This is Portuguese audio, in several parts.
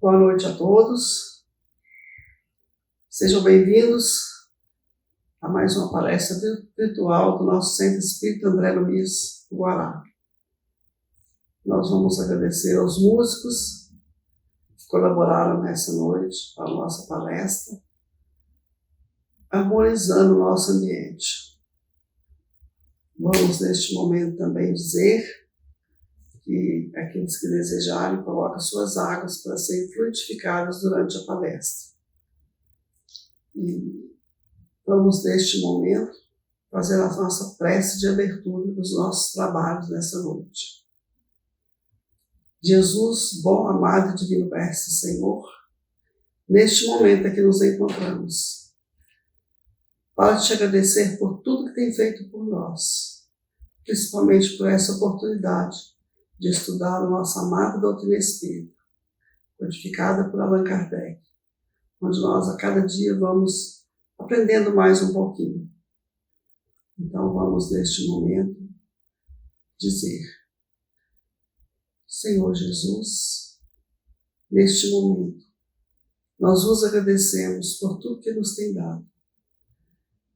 Boa noite a todos. Sejam bem-vindos a mais uma palestra virtual do nosso Centro Espírita André Luiz do Guará. Nós vamos agradecer aos músicos que colaboraram nessa noite para a nossa palestra, harmonizando o nosso ambiente. Vamos, neste momento, também dizer que aqueles que desejarem coloquem suas águas para serem fluidificadas durante a palestra. E vamos, neste momento, fazer a nossa prece de abertura dos nossos trabalhos nessa noite. Jesus, bom, amado e divino Mestre Senhor, neste momento em que nos encontramos, para te agradecer por tudo que tem feito por nós, principalmente por essa oportunidade de estudar a nossa amada doutrina espírita, codificada por Allan Kardec, onde nós a cada dia vamos aprendendo mais um pouquinho. Então vamos neste momento dizer: Senhor Jesus, neste momento nós vos agradecemos por tudo que nos tem dado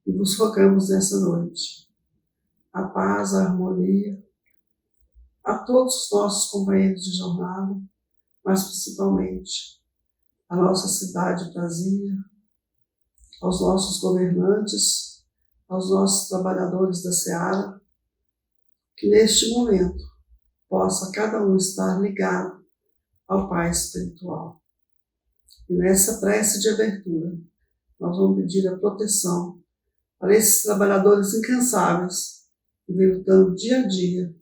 e vos rogamos nessa noite a paz, a harmonia, a todos os nossos companheiros de jornada, mas principalmente a nossa cidade Brasília, aos nossos governantes, aos nossos trabalhadores da Seara, que neste momento possa cada um estar ligado ao Pai espiritual. E nessa prece de abertura, nós vamos pedir a proteção para esses trabalhadores incansáveis que vêm lutando dia a dia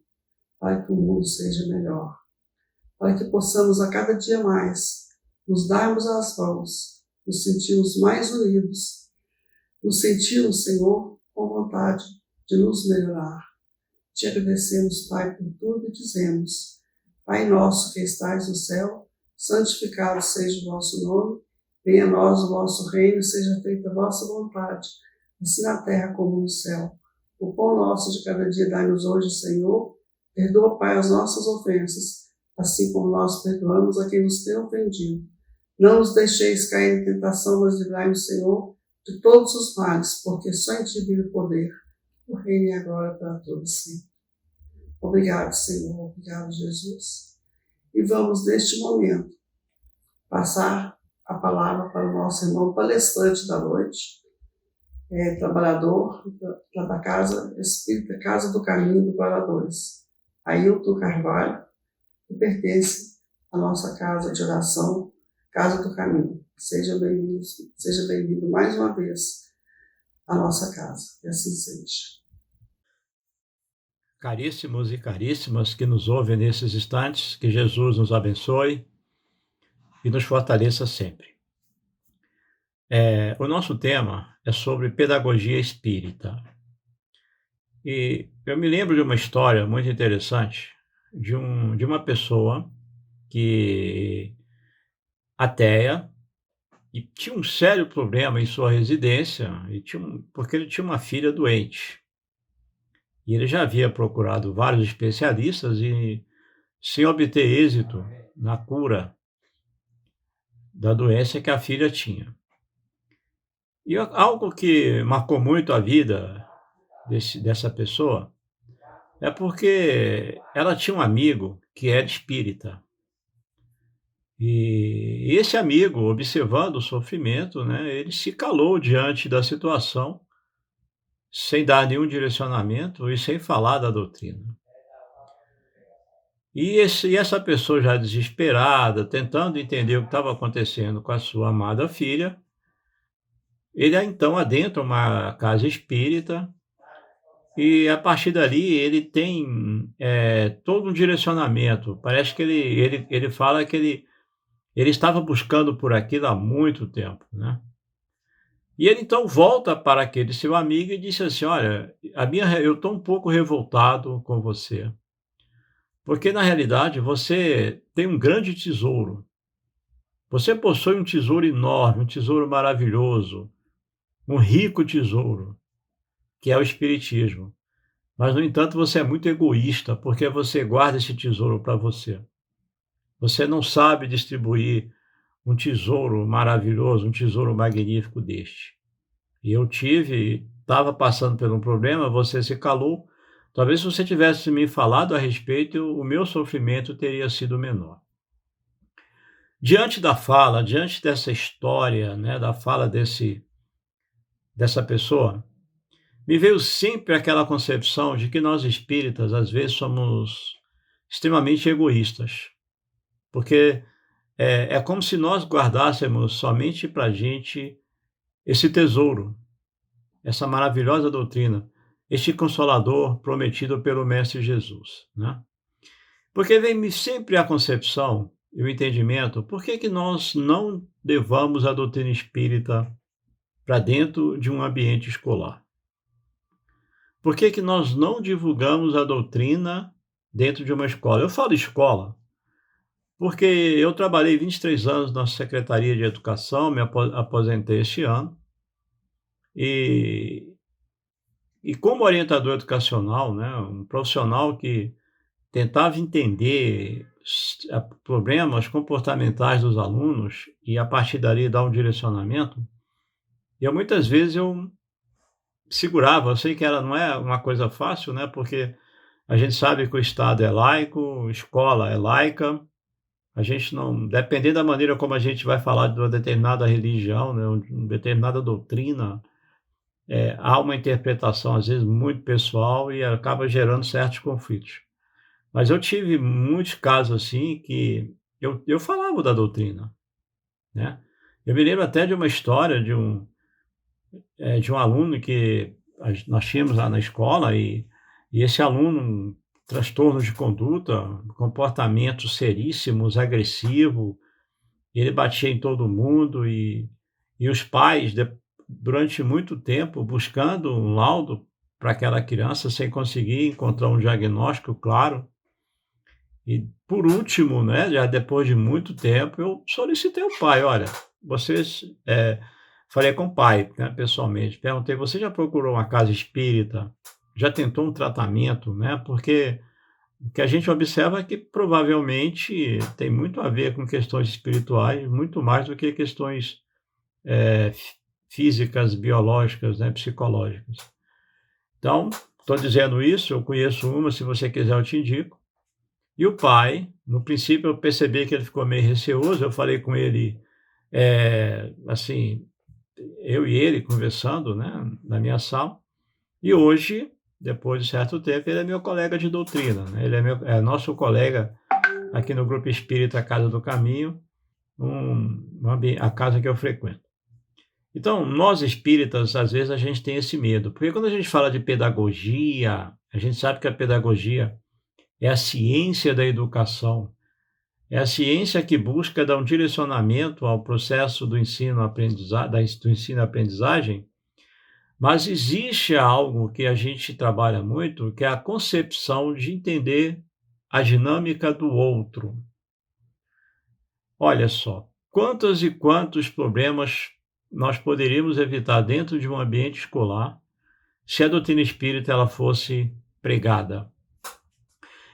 para que o mundo seja melhor, para que possamos a cada dia mais nos darmos as mãos, nos sentirmos mais unidos, nos sentirmos, Senhor, com vontade de nos melhorar. Te agradecemos, Pai, por tudo e dizemos: Pai nosso que estais no céu, santificado seja o vosso nome, venha a nós o vosso reino, seja feita a vossa vontade, assim na terra como no céu. O pão nosso de cada dia dai-nos hoje, Senhor. Perdoa, Pai, as nossas ofensas, assim como nós perdoamos a quem nos tem ofendido. Não nos deixeis cair em tentação, mas livrai-nos, Senhor, de todos os males, porque só em Ti vive o poder, o reino e a glória para todos sempre. Obrigado, Senhor. Obrigado, Jesus. E vamos, neste momento, passar a palavra para o nosso irmão palestrante da noite, trabalhador da Casa Espírita Casa do Caminho do Guará 2, Ailton Carvalho, que pertence à nossa casa de oração, Casa do Caminho. Seja bem-vindo mais uma vez à nossa casa, que assim seja. Caríssimos e caríssimas que nos ouvem nesses instantes, que Jesus nos abençoe e nos fortaleça sempre. O nosso tema é sobre pedagogia espírita. E eu me lembro de uma história muito interessante de uma pessoa que ateia e tinha um sério problema em sua residência porque ele tinha uma filha doente. E ele já havia procurado vários especialistas e, sem obter êxito na cura da doença que a filha tinha. E algo que marcou muito a vida dessa pessoa é porque ela tinha um amigo que era espírita. E esse amigo, observando o sofrimento, né, ele se calou diante da situação, sem dar nenhum direcionamento e sem falar da doutrina. E essa pessoa já desesperada, tentando entender o que estava acontecendo com a sua amada filha, ele então adentra uma casa espírita e, a partir dali, ele tem todo um direcionamento. Parece que ele fala que ele estava buscando por aquilo há muito tempo, né? E ele então volta para aquele seu amigo e disse assim: olha, eu estou um pouco revoltado com você, porque na realidade você tem um grande tesouro. Você possui um tesouro enorme, um tesouro maravilhoso, um rico tesouro, que é o espiritismo. Mas, no entanto, você é muito egoísta, porque você guarda esse tesouro para você. Você não sabe distribuir um tesouro maravilhoso, um tesouro magnífico deste. E eu estava passando por um problema, você se calou. Talvez se você tivesse me falado a respeito, o meu sofrimento teria sido menor. Diante dessa história, né, da fala dessa pessoa, me veio sempre aquela concepção de que nós espíritas, às vezes, somos extremamente egoístas, porque é como se nós guardássemos somente para a gente esse tesouro, essa maravilhosa doutrina, este consolador prometido pelo Mestre Jesus, né? Porque vem-me sempre a concepção e o entendimento, por que que nós não levamos a doutrina espírita para dentro de um ambiente escolar? Por que que nós não divulgamos a doutrina dentro de uma escola? Eu falo escola, porque eu trabalhei 23 anos na Secretaria de Educação, me aposentei este ano, e como orientador educacional, né, um profissional que tentava entender problemas comportamentais dos alunos e a partir dali dar um direcionamento, muitas vezes eu segurava, eu sei que não é uma coisa fácil, né, porque a gente sabe que o Estado é laico, a escola é laica, a gente não, dependendo da maneira como a gente vai falar de uma determinada religião, né, uma determinada doutrina, há uma interpretação às vezes muito pessoal e acaba gerando certos conflitos. Mas eu tive muitos casos assim que eu falava da doutrina, né. Eu me lembro até de uma história de um aluno que nós tínhamos lá na escola e esse aluno, transtornos de conduta, comportamentos seríssimos, agressivo, ele batia em todo mundo e os pais, durante muito tempo, buscando um laudo para aquela criança, sem conseguir encontrar um diagnóstico claro. E por último, né, já depois de muito tempo, eu solicitei ao pai: "Olha, vocês", falei com o pai, né, pessoalmente, perguntei: "Você já procurou uma casa espírita? Já tentou um tratamento?", né, porque o que a gente observa é que provavelmente tem muito a ver com questões espirituais, muito mais do que questões, físicas, biológicas, né, psicológicas. Então, estou dizendo isso, eu conheço uma, se você quiser eu te indico. E o pai, no princípio eu percebi que ele ficou meio receoso, eu falei com ele, assim, eu e ele conversando, né, na minha sala, e hoje, depois de certo tempo, ele é meu colega de doutrina, né, ele é nosso colega aqui no Grupo Espírita Casa do Caminho, a casa que eu frequento. Então, nós espíritas, às vezes a gente tem esse medo, porque quando a gente fala de pedagogia, a gente sabe que a pedagogia é a ciência da educação, é a ciência que busca dar um direcionamento ao processo do ensino-aprendizagem, mas existe algo que a gente trabalha muito, que é a concepção de entender a dinâmica do outro. Olha só, quantos e quantos problemas nós poderíamos evitar dentro de um ambiente escolar se a doutrina espírita ela fosse pregada.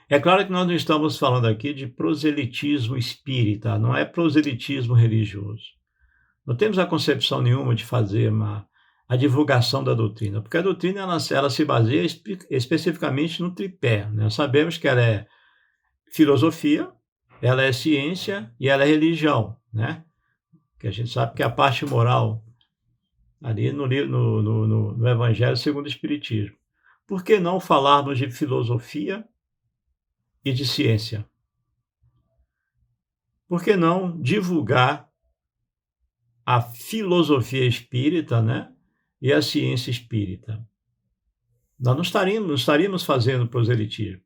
É claro que nós não estamos falando aqui de proselitismo espírita, não é proselitismo religioso. Não temos a concepção nenhuma de fazer a divulgação da doutrina, porque a doutrina ela se baseia especificamente no tripé, né? Sabemos que ela é filosofia, ela é ciência e ela é religião, né? Que a gente sabe que é a parte moral ali no Evangelho segundo o Espiritismo. Por que não falarmos de filosofia e de ciência? Por que não divulgar a filosofia espírita, né, e a ciência espírita? Nós não estaríamos fazendo proselitismo.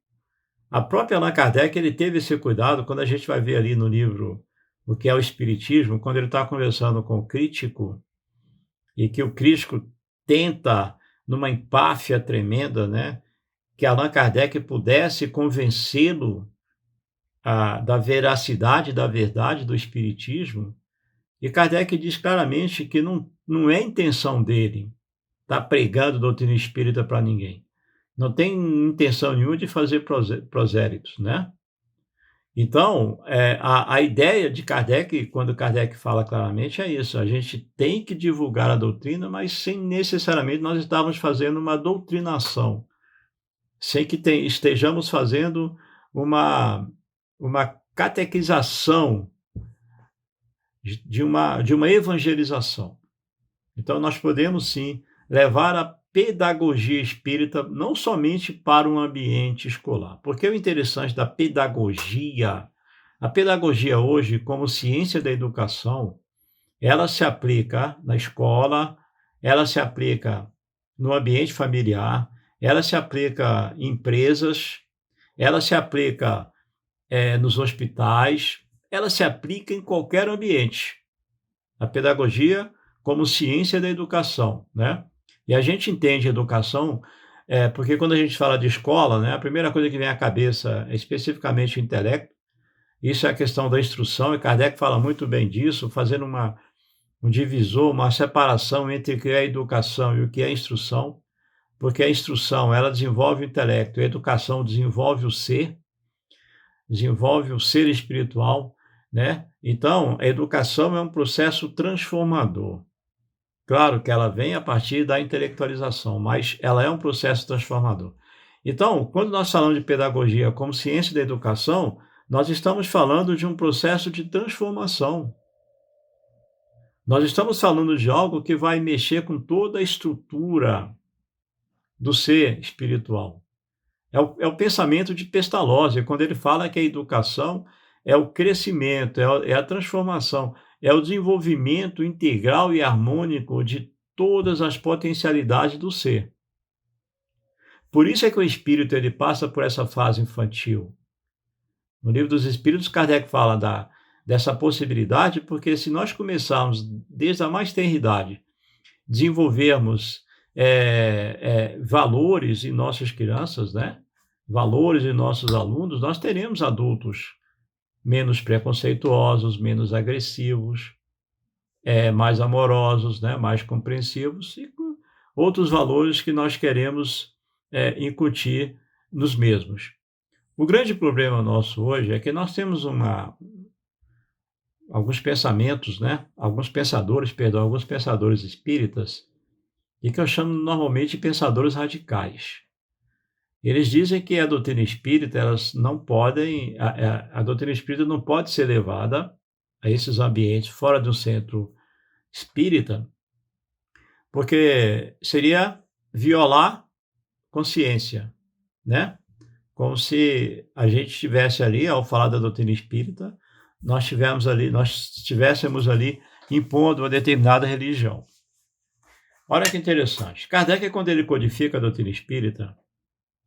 A própria Allan Kardec, ele teve esse cuidado quando a gente vai ver ali no livro O que é o Espiritismo, quando ele está conversando com o crítico, e que o crítico tenta, numa empáfia tremenda, né, que Allan Kardec pudesse convencê-lo da veracidade, da verdade do Espiritismo, e Kardec diz claramente que não é intenção dele estar pregando doutrina espírita para ninguém. Não tem intenção nenhuma de fazer prosélitos, né? Então, a ideia de Kardec, quando Kardec fala claramente, é isso: a gente tem que divulgar a doutrina, mas sem necessariamente nós estarmos fazendo uma doutrinação, sem que estejamos fazendo uma catequização de uma evangelização. Então, nós podemos sim levar a pedagogia espírita não somente para um ambiente escolar, porque o interessante da pedagogia, a pedagogia hoje, como ciência da educação, ela se aplica na escola, ela se aplica no ambiente familiar, ela se aplica em empresas, ela se aplica nos hospitais, ela se aplica em qualquer ambiente. A pedagogia como ciência da educação, né? E a gente entende educação, porque quando a gente fala de escola, né, a primeira coisa que vem à cabeça é especificamente o intelecto. Isso é a questão da instrução, e Kardec fala muito bem disso, fazendo um divisor, uma separação entre o que é educação e o que é instrução, porque a instrução, ela desenvolve o intelecto, a educação desenvolve o ser espiritual, né? Então, a educação é um processo transformador. Claro que ela vem a partir da intelectualização, mas ela é um processo transformador. Então, quando nós falamos de pedagogia como ciência da educação, nós estamos falando de um processo de transformação. Nós estamos falando de algo que vai mexer com toda a estrutura do ser espiritual. É o pensamento de Pestalozzi, quando ele fala que a educação é o crescimento, é a transformação, é o desenvolvimento integral e harmônico de todas as potencialidades do ser. Por isso é que o espírito ele passa por essa fase infantil. No Livro dos Espíritos, Kardec fala dessa possibilidade, porque se nós começarmos desde a mais tenra idade, desenvolvermos valores em nossas crianças, né? Valores em nossos alunos, nós teremos adultos menos preconceituosos, menos agressivos, mais amorosos, né? Mais compreensivos e com outros valores que nós queremos incutir nos mesmos. O grande problema nosso hoje é que nós temos alguns pensamentos, né? Alguns pensadores espíritas, e que eu chamo normalmente de pensadores radicais. Eles dizem que a doutrina espírita, a doutrina espírita não pode ser levada a esses ambientes fora do centro espírita, porque seria violar consciência, né? Como se a gente estivesse ali, ao falar da doutrina espírita, nós estivéssemos ali impondo uma determinada religião. Olha que interessante. Kardec, quando ele codifica a doutrina espírita,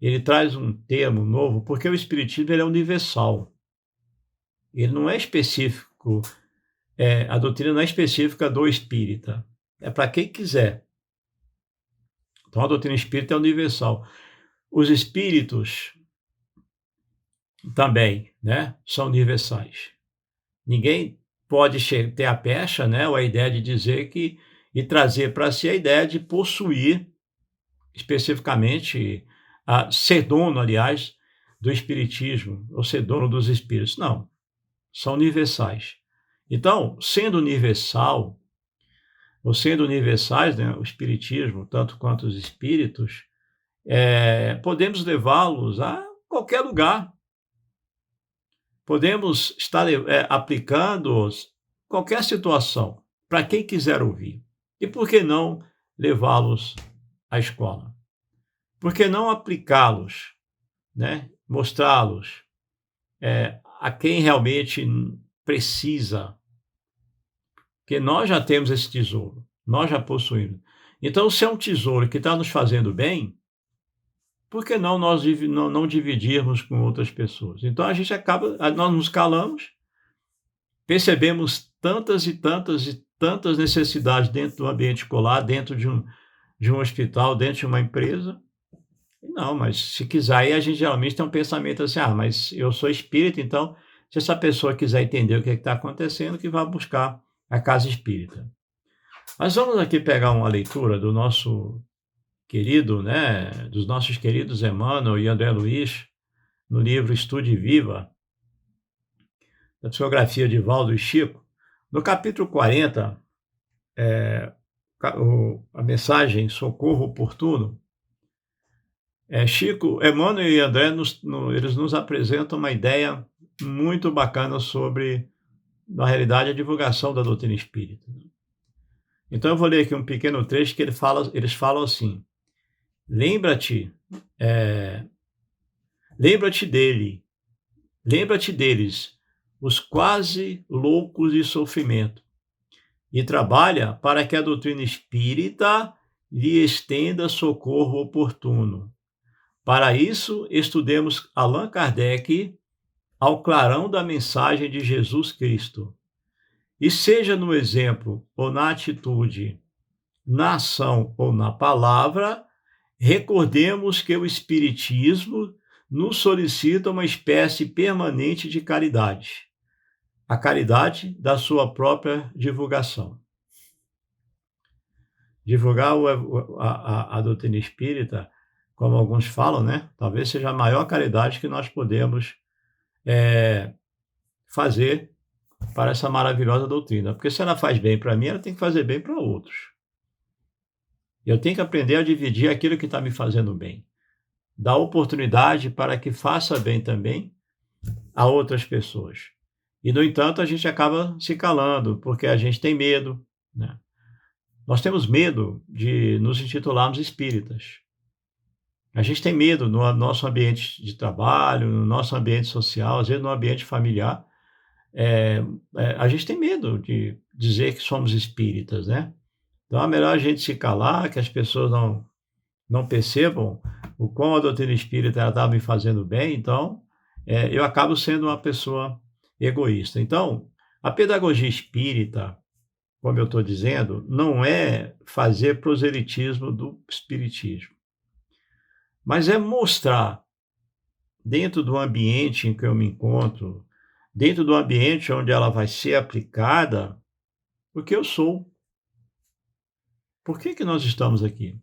ele traz um termo novo, porque o espiritismo ele é universal. Ele não é específico, a doutrina não é específica do espírita. É para quem quiser. Então, a doutrina espírita é universal. Os espíritos também, né, são universais. Ninguém pode ter a pecha, né, ou a ideia de dizer e trazer para si a ideia de possuir especificamente, ser dono, aliás, do espiritismo, ou ser dono dos espíritos. Não, são universais. Então, sendo universais, né, o espiritismo, tanto quanto os espíritos, podemos levá-los a qualquer lugar. Podemos estar aplicando-os qualquer situação, para quem quiser ouvir. E por que não levá-los à escola? Por que não aplicá-los, né? Mostrá-los a quem realmente precisa? Porque nós já temos esse tesouro, nós já possuímos. Então, se é um tesouro que está nos fazendo bem, por que não nós não dividirmos com outras pessoas? Então, nós nos calamos, percebemos tantas e tantas e tantas necessidades dentro do ambiente escolar, dentro de um hospital, dentro de uma empresa. Não, mas se quiser, aí a gente geralmente tem um pensamento assim: mas eu sou espírita, então, se essa pessoa quiser entender o que está acontecendo, que vá buscar a casa espírita. Mas vamos aqui pegar uma leitura do nosso querido, né, dos nossos queridos Emmanuel e André Luiz, no livro Estude e Viva, da psicografia de Valdo e Chico, no capítulo 40, a mensagem Socorro Oportuno, Chico, Emmanuel e André, eles nos apresentam uma ideia muito bacana sobre, na realidade, a divulgação da doutrina espírita. Então eu vou ler aqui um pequeno trecho que eles falam assim: lembra-te, lembra-te deles, os quase loucos de sofrimento, e trabalha para que a doutrina espírita lhe estenda socorro oportuno. Para isso, estudemos Allan Kardec ao clarão da mensagem de Jesus Cristo. E seja no exemplo ou na atitude, na ação ou na palavra, recordemos que o Espiritismo nos solicita uma espécie permanente de caridade, a caridade da sua própria divulgação. Divulgar a doutrina espírita, como alguns falam, né? Talvez seja a maior caridade que nós podemos fazer para essa maravilhosa doutrina. Porque se ela faz bem para mim, ela tem que fazer bem para outros. Eu tenho que aprender a dividir aquilo que está me fazendo bem. Dar oportunidade para que faça bem também a outras pessoas. E, no entanto, a gente acaba se calando, porque a gente tem medo, né? Nós temos medo de nos intitularmos espíritas. A gente tem medo no nosso ambiente de trabalho, no nosso ambiente social, às vezes no ambiente familiar. A gente tem medo de dizer que somos espíritas, né? Então é melhor a gente se calar, que as pessoas não percebam o quão a doutrina espírita está me fazendo bem. Então, eu acabo sendo uma pessoa egoísta. Então, a pedagogia espírita, como eu estou dizendo, não é fazer proselitismo do espiritismo, mas é mostrar, dentro do ambiente em que eu me encontro, dentro do ambiente onde ela vai ser aplicada, o que eu sou. Por que nós estamos aqui?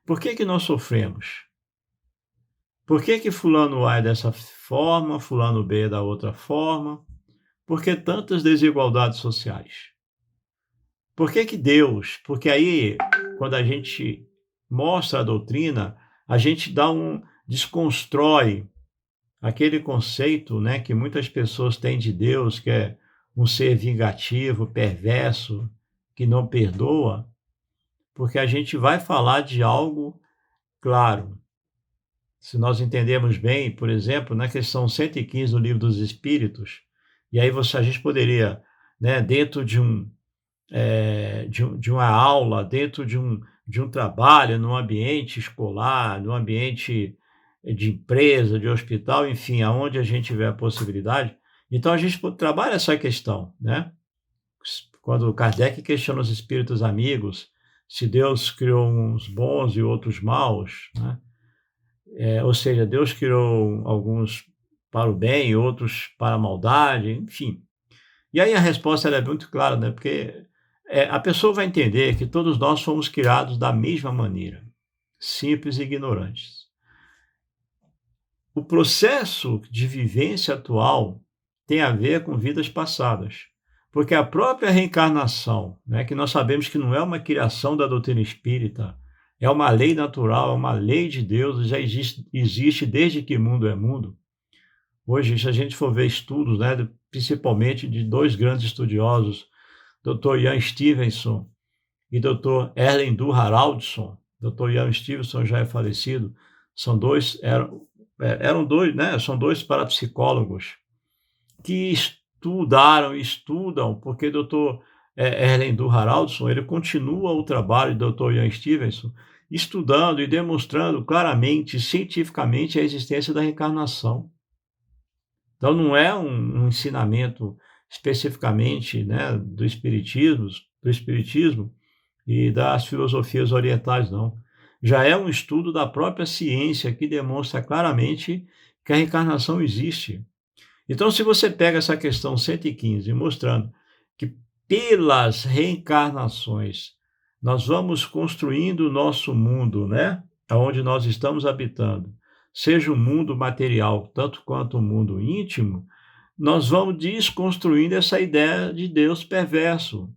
Por que nós sofremos? Por que fulano A é dessa forma, fulano B é da outra forma? Por que tantas desigualdades sociais? Por que Deus? Porque aí, quando a gente mostra a doutrina, a gente desconstrói aquele conceito, né, que muitas pessoas têm de Deus, que é um ser vingativo, perverso, que não perdoa, porque a gente vai falar de algo claro. Se nós entendermos bem, por exemplo, na questão 115 do Livro dos Espíritos, e aí a gente poderia, né, dentro de uma aula, dentro de um trabalho, num ambiente escolar, num ambiente de empresa, de hospital, enfim, aonde a gente tiver a possibilidade. Então a gente trabalha essa questão, né? Quando Kardec questiona os espíritos amigos, se Deus criou uns bons e outros maus, né? Ou seja, Deus criou alguns para o bem e outros para a maldade, enfim. E aí a resposta ela é muito clara, né? Porque a pessoa vai entender que todos nós fomos criados da mesma maneira, simples e ignorantes. O processo de vivência atual tem a ver com vidas passadas, porque a própria reencarnação, né, que nós sabemos que não é uma criação da doutrina espírita, é uma lei natural, é uma lei de Deus, já existe desde que mundo é mundo. Hoje, se a gente for ver estudos, né, principalmente de dois grandes estudiosos, Dr. Ian Stevenson e Dr. Erlendur Haraldsson. Dr. Ian Stevenson já é falecido, eram dois, né, são dois parapsicólogos que estudam, porque Dr. Erlendur Haraldsson, ele continua o trabalho do Dr. Ian Stevenson, estudando e demonstrando claramente, cientificamente, a existência da reencarnação. Então, não é um ensinamento especificamente, né, do espiritismo e das filosofias orientais, não. Já é um estudo da própria ciência que demonstra claramente que a reencarnação existe. Então, se você pega essa questão 115, mostrando que pelas reencarnações nós vamos construindo o nosso mundo, né, onde nós estamos habitando, seja o mundo material, tanto quanto o mundo íntimo, nós vamos desconstruindo essa ideia de Deus perverso,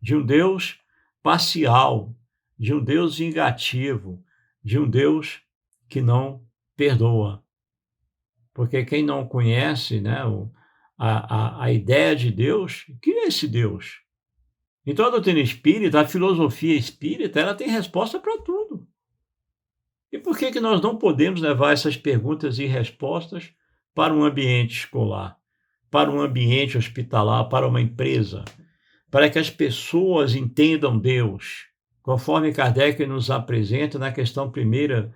de um Deus parcial, de um Deus vingativo, de um Deus que não perdoa. Porque quem não conhece, né, a ideia de Deus, quem é esse Deus? Então a doutrina espírita, a filosofia espírita, ela tem resposta para tudo. E por que que nós não podemos levar essas perguntas e respostas para um ambiente escolar, para um ambiente hospitalar, para uma empresa, para que as pessoas entendam Deus, conforme Kardec nos apresenta na questão primeira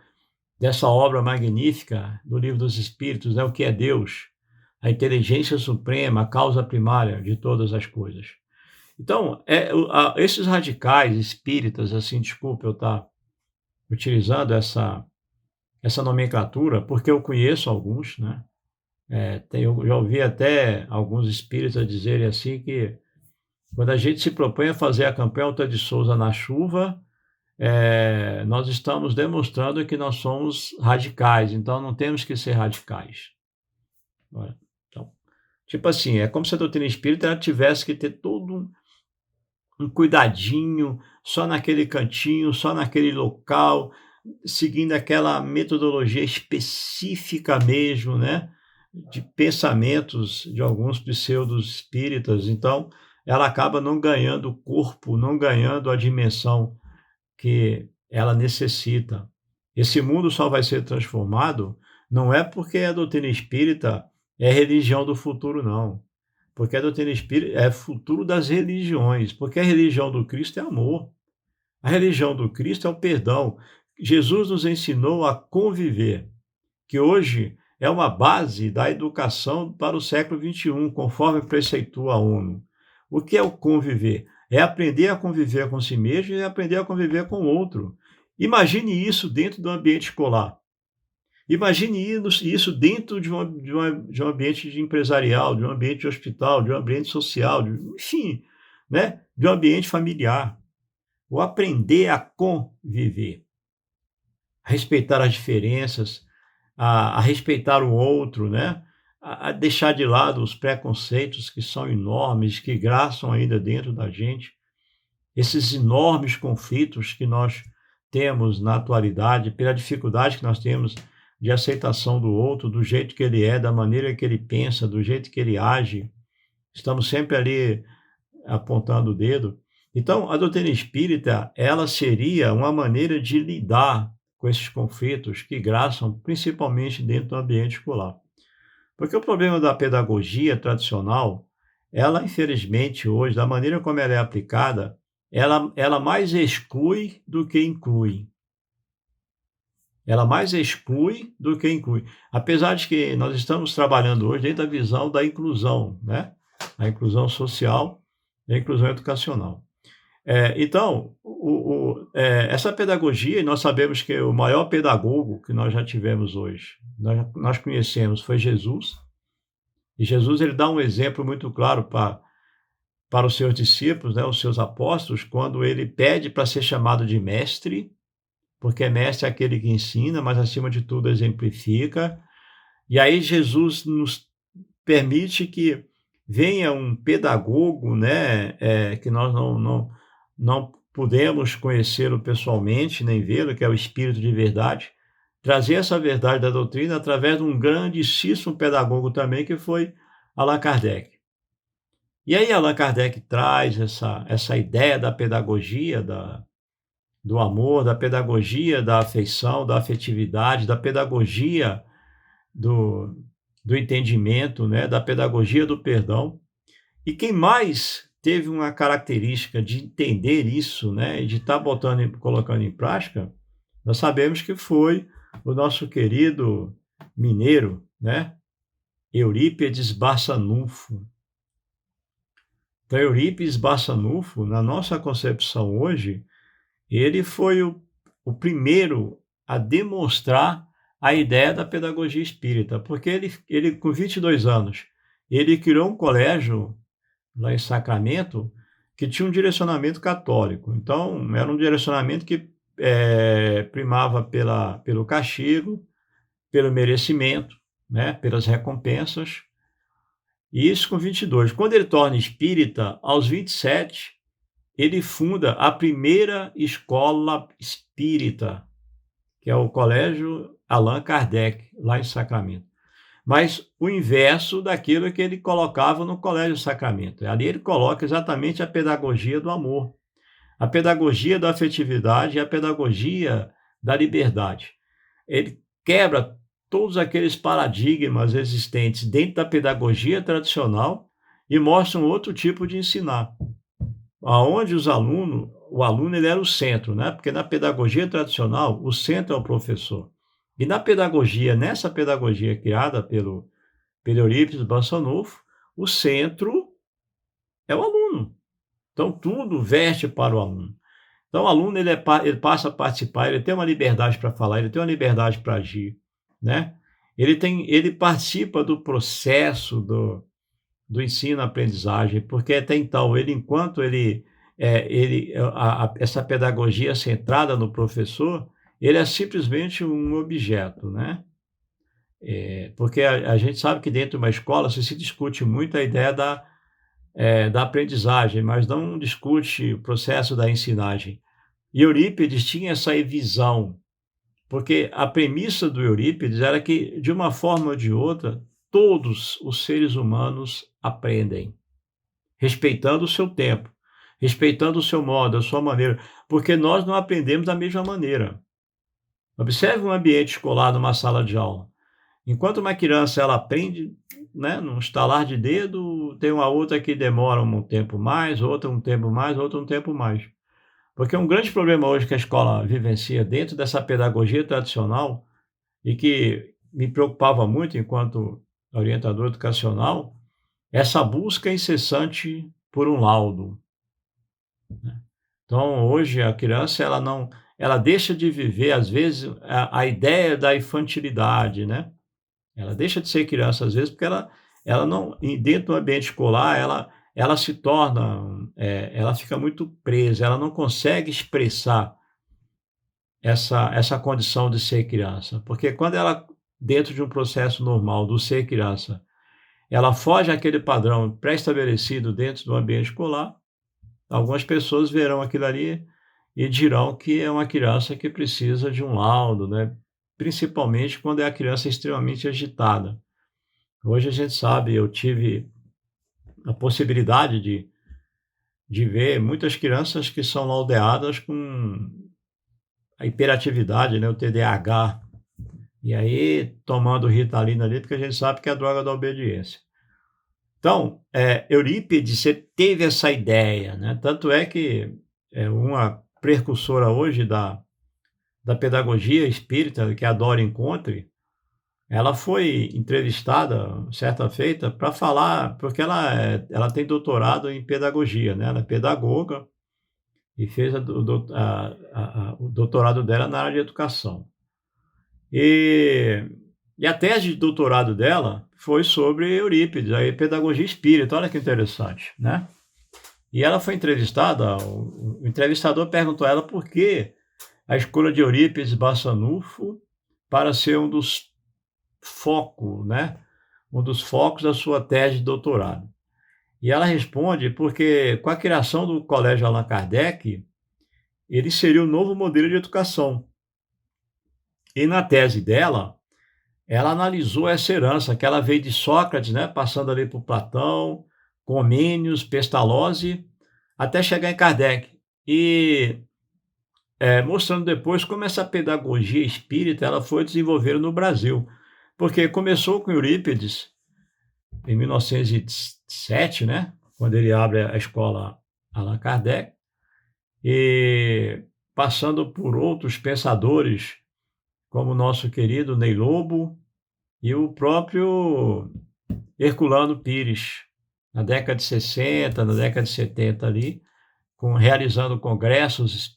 dessa obra magnífica do Livro dos Espíritos, né, o que é Deus, a inteligência suprema, a causa primária de todas as coisas. Então, esses radicais espíritas, assim, desculpa eu estar utilizando essa nomenclatura, porque eu conheço alguns, né? Eu já ouvi até alguns espíritas dizerem assim que quando a gente se propõe a fazer a campanha Alta de Souza na chuva, nós estamos demonstrando que nós somos radicais, então não temos que ser radicais. Olha, então, tipo assim, é como se a doutrina espírita ela tivesse que ter todo um cuidadinho, só naquele cantinho, só naquele local, seguindo aquela metodologia específica mesmo, né, de pensamentos de alguns pseudos espíritas. Então, ela acaba não ganhando corpo, não ganhando a dimensão que ela necessita. Esse mundo só vai ser transformado não é porque a doutrina espírita é religião do futuro, não. Porque a doutrina espírita é futuro das religiões, porque a religião do Cristo é amor. A religião do Cristo é o perdão. Jesus nos ensinou a conviver, que hoje é uma base da educação para o século XXI, conforme preceitua a ONU. O que é o conviver? É aprender a conviver com si mesmo e aprender a conviver com o outro. Imagine isso dentro do ambiente escolar. Imagine isso dentro de um ambiente empresarial, de um ambiente de hospital, de um ambiente social, enfim, né? De um ambiente familiar. O aprender a conviver, a respeitar as diferenças, a respeitar o outro, né? A deixar de lado os preconceitos que são enormes, que graçam ainda dentro da gente, esses enormes conflitos que nós temos na atualidade, pela dificuldade que nós temos de aceitação do outro, do jeito que ele é, da maneira que ele pensa, do jeito que ele age. Estamos sempre ali apontando o dedo. Então, a doutrina espírita, ela seria uma maneira de lidar com esses conflitos que graçam principalmente dentro do ambiente escolar. Porque o problema da pedagogia tradicional, ela infelizmente hoje, da maneira como ela é aplicada, ela mais exclui do que inclui. Ela mais exclui do que inclui. Apesar de que nós estamos trabalhando hoje dentro da visão da inclusão, né? A inclusão social e a inclusão educacional. Então, essa pedagogia, e nós sabemos que o maior pedagogo que nós já tivemos hoje, nós conhecemos, foi Jesus. E Jesus ele dá um exemplo muito claro para os seus discípulos, né, os seus apóstolos, quando ele pede para ser chamado de mestre, porque mestre é aquele que ensina, mas acima de tudo exemplifica. E aí Jesus nos permite que venha um pedagogo, né, que nós não podemos conhecê-lo pessoalmente, nem vê-lo, que é o Espírito de verdade, trazer essa verdade da doutrina através de um grandíssimo pedagogo também, que foi Allan Kardec. E aí Allan Kardec traz essa ideia da pedagogia, do amor, da pedagogia da afeição, da afetividade, da pedagogia do entendimento, né, da pedagogia do perdão. E quem mais teve uma característica de entender isso, né, e de estar colocando em prática, nós sabemos que foi o nosso querido mineiro, né, Eurípides Barçanufo. Então, Eurípides Barçanufo, na nossa concepção hoje, ele foi o primeiro a demonstrar a ideia da pedagogia espírita, porque ele com 22 anos, ele criou um colégio lá em Sacramento que tinha um direcionamento católico. Então, era um direcionamento que primava pelo castigo, pelo merecimento, né, pelas recompensas, E isso com 22. Quando ele torna espírita, aos 27, ele funda a primeira escola espírita, que é o Colégio Allan Kardec, lá em Sacramento. Mas o inverso daquilo que ele colocava no Colégio Sacramento. Ali ele coloca exatamente a pedagogia do amor, a pedagogia da afetividade e a pedagogia da liberdade. Ele quebra todos aqueles paradigmas existentes dentro da pedagogia tradicional e mostra um outro tipo de ensinar, aonde o aluno ele era o centro, né? Porque na pedagogia tradicional o centro é o professor. E nessa pedagogia criada pelo Eurípides Barçanufo, o centro é o aluno. Então tudo veste para o aluno. Então o aluno ele passa a participar, ele tem uma liberdade para falar, ele tem uma liberdade para agir, né? Ele participa do processo do ensino-aprendizagem, porque até então enquanto essa pedagogia centrada no professor, ele é simplesmente um objeto, né? Porque a gente sabe que dentro de uma escola se discute muito a ideia da aprendizagem, mas não discute o processo da ensinagem. E Eurípides tinha essa visão, porque a premissa do Eurípides era que, de uma forma ou de outra, todos os seres humanos aprendem, respeitando o seu tempo, respeitando o seu modo, a sua maneira, porque nós não aprendemos da mesma maneira. Observe um ambiente escolar numa sala de aula. Enquanto uma criança ela aprende, né, num estalar de dedo, tem uma outra que demora um tempo mais, outra um tempo mais, outra um tempo mais. Porque um grande problema hoje que a escola vivencia dentro dessa pedagogia tradicional e que me preocupava muito enquanto orientador educacional, é essa busca incessante por um laudo, né. Então, hoje a criança ela deixa de viver, às vezes, a ideia da infantilidade, né. Ela deixa de ser criança, às vezes, porque ela não dentro do ambiente escolar, ela se torna, ela fica muito presa, ela não consegue expressar essa condição de ser criança, porque quando ela, dentro de um processo normal do ser criança, ela foge àquele padrão pré-estabelecido dentro do ambiente escolar, algumas pessoas verão aquilo ali e dirão que é uma criança que precisa de um laudo, né, principalmente quando é a criança extremamente agitada. Hoje a gente sabe, eu tive a possibilidade de ver muitas crianças que são laudeadas com a hiperatividade, né, o TDAH, e aí tomando Ritalina ali, porque a gente sabe que é a droga da obediência. Então, Eurípides teve essa ideia, né, tanto é que é uma precursora hoje da pedagogia espírita, que é a Dora Encontre, ela foi entrevistada, certa feita, para falar, porque ela tem doutorado em pedagogia, né, ela é pedagoga e fez o doutorado dela na área de educação. E a tese de doutorado dela foi sobre Eurípides, a pedagogia espírita, olha que interessante, né. E ela foi entrevistada, o entrevistador perguntou a ela por que a escolha de Eurípides Barçanufo para ser né, um dos focos da sua tese de doutorado. E ela responde porque com a criação do Colégio Allan Kardec, ele seria o novo modelo de educação. E na tese dela, ela analisou essa herança que ela veio de Sócrates, né, passando ali por Platão, Comênios, Pestalozzi, até chegar em Kardec. E mostrando depois como essa pedagogia espírita ela foi desenvolvida no Brasil. Porque começou com Eurípides, em 1907, né, quando ele abre a escola Allan Kardec, e passando por outros pensadores, como o nosso querido Ney Lobo e o próprio Herculano Pires, na década de 60, na década de 70 ali, realizando congressos,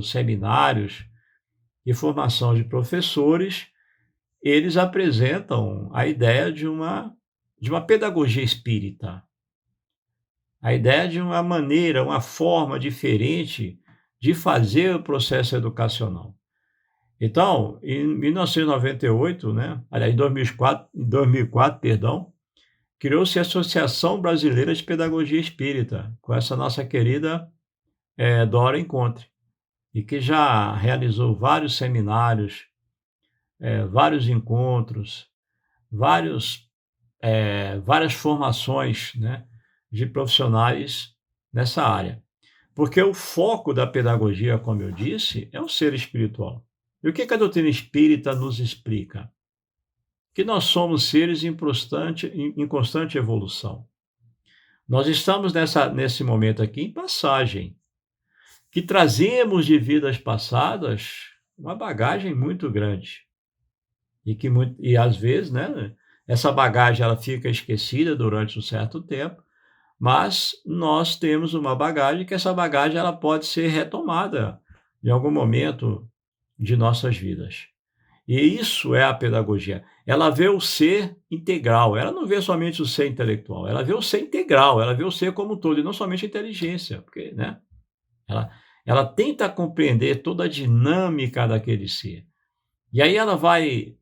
seminários e formação de professores, eles apresentam a ideia de uma pedagogia espírita, a ideia de uma maneira, uma forma diferente de fazer o processo educacional. Então, em 1998, né, aliás, em 2004, perdão, criou-se a Associação Brasileira de Pedagogia Espírita, com essa nossa querida Dora Encontre, e que já realizou vários seminários, vários encontros, várias formações, né, de profissionais nessa área. Porque o foco da pedagogia, como eu disse, é o ser espiritual. E o que a doutrina espírita nos explica? Que nós somos seres em constante evolução. Nós estamos nesse momento aqui em passagem, que trazemos de vidas passadas uma bagagem muito grande. E às vezes, né, essa bagagem ela fica esquecida durante um certo tempo, mas nós temos uma bagagem que essa bagagem ela pode ser retomada em algum momento de nossas vidas. E isso é a pedagogia. Ela vê o ser integral, ela não vê somente o ser intelectual, ela vê o ser integral, ela vê o ser como um todo, e não somente a inteligência, porque, né, ela tenta compreender toda a dinâmica daquele ser. E aí ela vai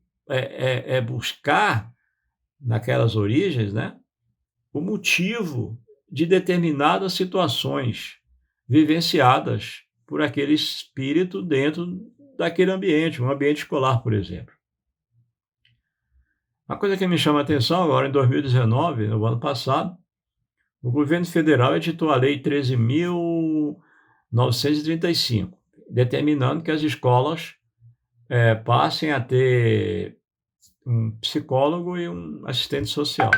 buscar, naquelas origens, né, o motivo de determinadas situações vivenciadas por aquele espírito dentro daquele ambiente, um ambiente escolar, por exemplo. Uma coisa que me chama a atenção agora, em 2019, no ano passado, o governo federal editou a Lei 13.935, determinando que as escolas passem a ter um psicólogo e um assistente social,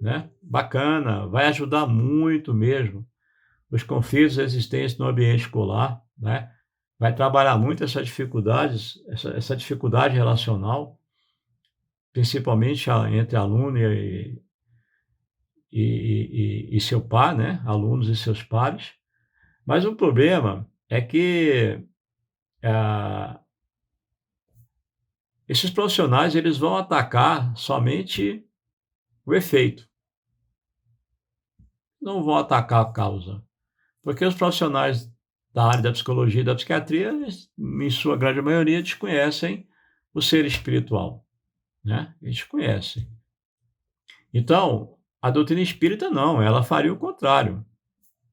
né? Bacana, vai ajudar muito mesmo os conflitos existentes no ambiente escolar, né? Vai trabalhar muito essa dificuldade relacional, principalmente entre aluno e seu par, né? Alunos e seus pares. Mas o problema é que esses profissionais eles vão atacar somente o efeito, não vão atacar a causa, porque os profissionais da área da psicologia e da psiquiatria, em sua grande maioria, desconhecem o ser espiritual, né? Eles conhecem. Então, a doutrina espírita não, ela faria o contrário,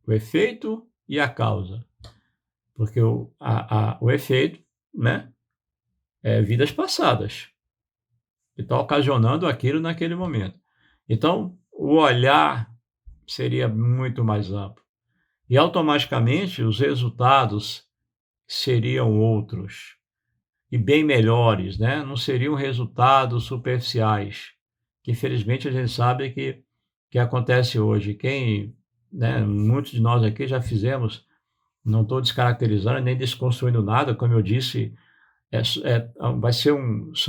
o efeito e a causa, porque o efeito, né, é vidas passadas, que está ocasionando aquilo naquele momento. Então, o olhar seria muito mais amplo. E automaticamente os resultados seriam outros e bem melhores, né? Não seriam resultados superficiais, que infelizmente a gente sabe que acontece hoje. Né, muitos de nós aqui já fizemos, não estou descaracterizando nem desconstruindo nada, como eu disse,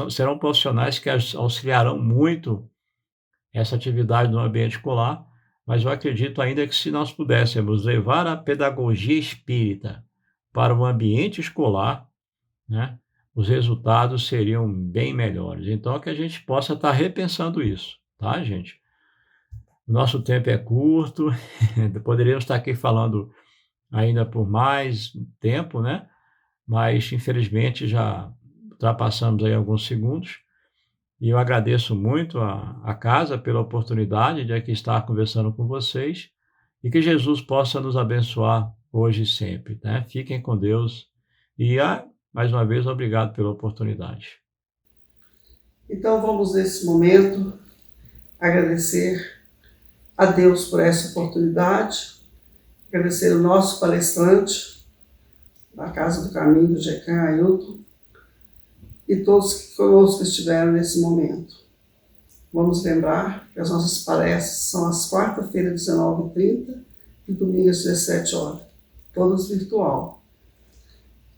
serão profissionais que auxiliarão muito essa atividade no ambiente escolar, mas eu acredito ainda que se nós pudéssemos levar a pedagogia espírita para o ambiente escolar, né, os resultados seriam bem melhores. Então, que a gente possa estar repensando isso, tá, gente? O nosso tempo é curto, poderíamos estar aqui falando ainda por mais tempo, né? Mas, infelizmente, já ultrapassamos aí alguns segundos. E eu agradeço muito a casa pela oportunidade de aqui estar conversando com vocês e que Jesus possa nos abençoar hoje e sempre, né? Fiquem com Deus e, mais uma vez, obrigado pela oportunidade. Então, vamos, nesse momento, agradecer a Deus por essa oportunidade, agradecer o nosso palestrante da Casa do Caminho, do Jecan Ailton, e todos que conosco estiveram nesse momento. Vamos lembrar que as nossas palestras são às quarta-feira, 19h30, e domingo às 17h, todas virtual.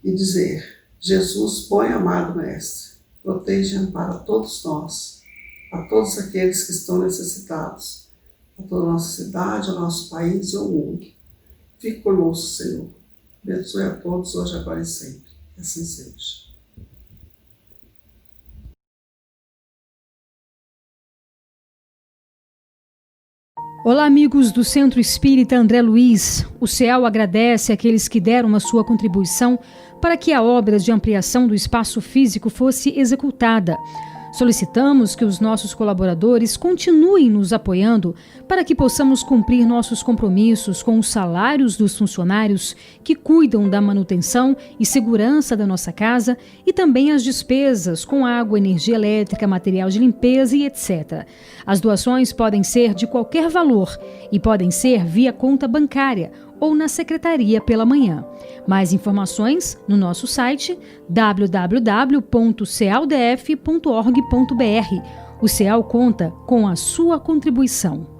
E dizer: Jesus, bom e amado Mestre, proteja e ampara todos nós, a todos aqueles que estão necessitados, a toda a nossa cidade, ao nosso país e ao mundo. Fique conosco, Senhor. Abençoe a todos, hoje, agora e sempre. Que assim seja. Olá, amigos do Centro Espírita André Luiz. O CEAL agradece àqueles que deram a sua contribuição para que a obra de ampliação do espaço físico fosse executada. Solicitamos que os nossos colaboradores continuem nos apoiando para que possamos cumprir nossos compromissos com os salários dos funcionários que cuidam da manutenção e segurança da nossa casa e também as despesas com água, energia elétrica, material de limpeza e etc. As doações podem ser de qualquer valor e podem ser via conta bancária ou na secretaria pela manhã. Mais informações no nosso site www.cealdf.org.br. O CEAL conta com a sua contribuição.